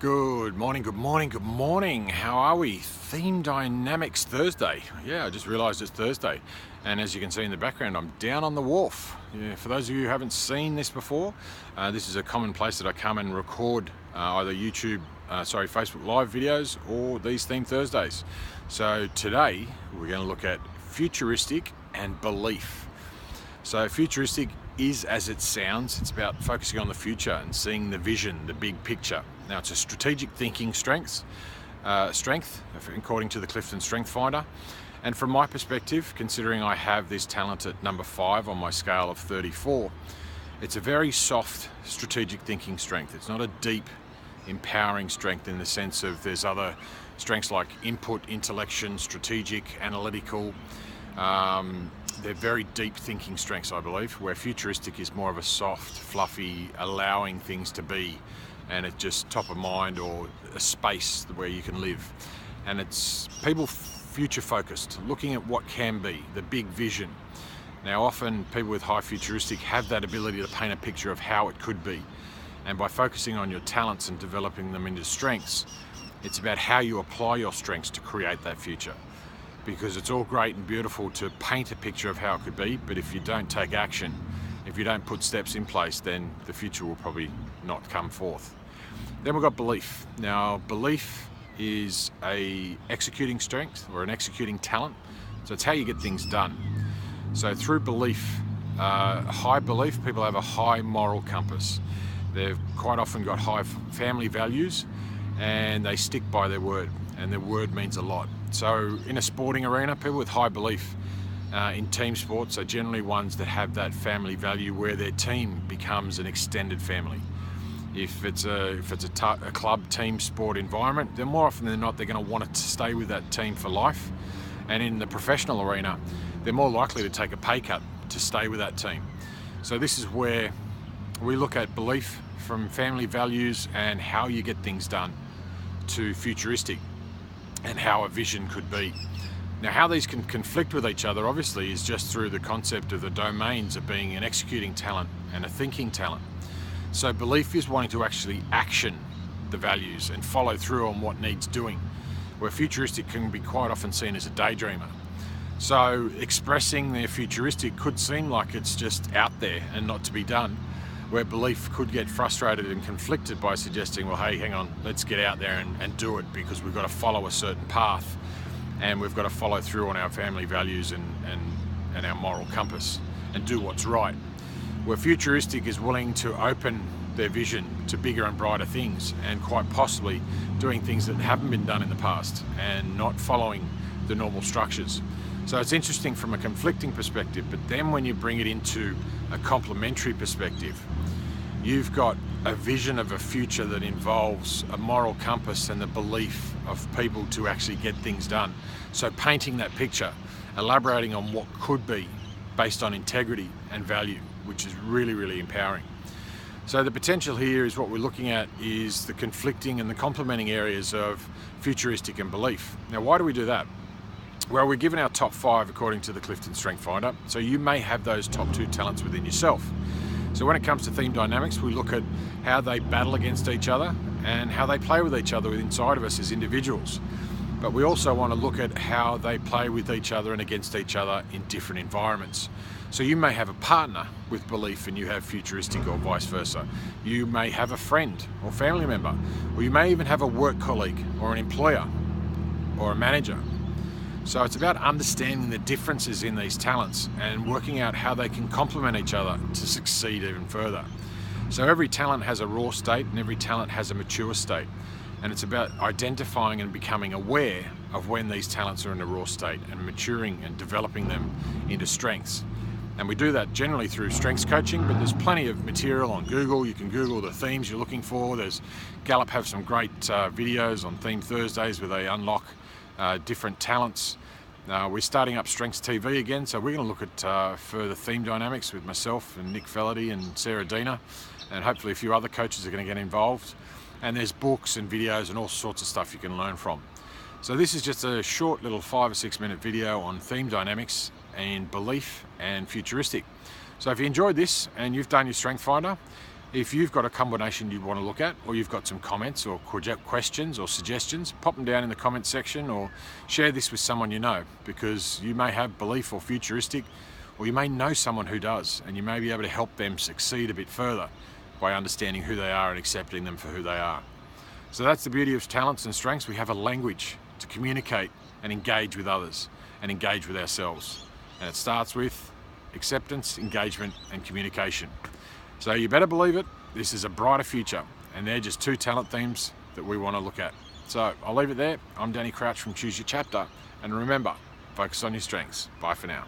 Good morning, good morning, good morning. How are we? Theme Dynamics Thursday. Yeah, I just realized it's Thursday. And as you can see in the background, I'm down on the wharf. Yeah, for those of you who haven't seen this before, this is a common place that I come and record either Facebook Live videos or these Theme Thursdays. So today we're going to look at futuristic and belief. So futuristic is as it sounds. It's about focusing on the future and seeing the vision, the big picture. Now it's a strategic thinking strength, according to the Clifton StrengthsFinder. And from my perspective, considering I have this talent at number 5 on my scale of 34, it's a very soft strategic thinking strength. It's not a deep, empowering strength in the sense of there's other strengths like input, intellection, strategic, analytical. They're very deep thinking strengths, I believe, where futuristic is more of a soft, fluffy, allowing things to be, and it's just top of mind or a space where you can live. And it's people future focused, looking at what can be, the big vision. Now often people with high futuristic have that ability to paint a picture of how it could be. And by focusing on your talents and developing them into strengths, it's about how you apply your strengths to create that future. Because it's all great and beautiful to paint a picture of how it could be, but if you don't take action, if you don't put steps in place, then the future will probably not come forth. Then we've got belief. Now, belief is a executing strength or an executing talent. So it's how you get things done. So through belief, high belief, people have a high moral compass. They've quite often got high family values and they stick by their word, and their word means a lot. So in a sporting arena, people with high belief in team sports are generally ones that have that family value where their team becomes an extended family. If it's a club team sport environment, then more often than not they're going to want to stay with that team for life. And in the professional arena, they're more likely to take a pay cut to stay with that team. So this is where we look at belief from family values and how you get things done to futuristic and how a vision could be. Now how these can conflict with each other obviously is just through the concept of the domains of being an executing talent and a thinking talent. So belief is wanting to actually action the values and follow through on what needs doing, where futuristic can be quite often seen as a daydreamer. So expressing their futuristic could seem like it's just out there and not to be done, where belief could get frustrated and conflicted by suggesting, well, hey, hang on, let's get out there and do it, because we've got to follow a certain path and we've got to follow through on our family values and our moral compass and do what's right. Where futuristic is willing to open their vision to bigger and brighter things, and quite possibly doing things that haven't been done in the past and not following the normal structures. So it's interesting from a conflicting perspective, but then when you bring it into a complementary perspective, you've got a vision of a future that involves a moral compass and the belief of people to actually get things done. So painting that picture, elaborating on what could be based on integrity and value, which is really, really empowering. So the potential here is what we're looking at is the conflicting and the complementing areas of futuristic and belief. Now, why do we do that? Well, we're given our top 5 according to the Clifton StrengthsFinder, so you may have those top 2 talents within yourself. So when it comes to theme dynamics, we look at how they battle against each other and how they play with each other inside of us as individuals. But we also want to look at how they play with each other and against each other in different environments. So you may have a partner with belief and you have futuristic, or vice versa. You may have a friend or family member, or you may even have a work colleague or an employer or a manager. So it's about understanding the differences in these talents and working out how they can complement each other to succeed even further. So every talent has a raw state and every talent has a mature state. And it's about identifying and becoming aware of when these talents are in a raw state and maturing and developing them into strengths. And we do that generally through strengths coaching, but there's plenty of material on Google. You can Google the themes you're looking for. Gallup have some great videos on Theme Thursdays where they unlock different talents. We're starting up Strengths TV again, so we're going to look at further theme dynamics with myself and Nick Fellerty and Sarah Dina, and hopefully a few other coaches are going to get involved. And there's books and videos and all sorts of stuff you can learn from. So this is just a short little 5 or 6 minute video on theme dynamics and belief and futuristic. So if you enjoyed this and you've done your StrengthsFinder, If you've got a combination you want to look at, or you've got some comments or questions or suggestions, pop them down in the comments section or share this with someone you know, because you may have belief or futuristic, or you may know someone who does, and you may be able to help them succeed a bit further by understanding who they are and accepting them for who they are. So that's the beauty of talents and strengths. We have a language to communicate and engage with others and engage with ourselves. And it starts with acceptance, engagement, and communication. So you better believe it, this is a brighter future, and they're just 2 talent themes that we want to look at. So I'll leave it there. I'm Danny Crouch from Choose Your Chapter, and remember, focus on your strengths. Bye for now.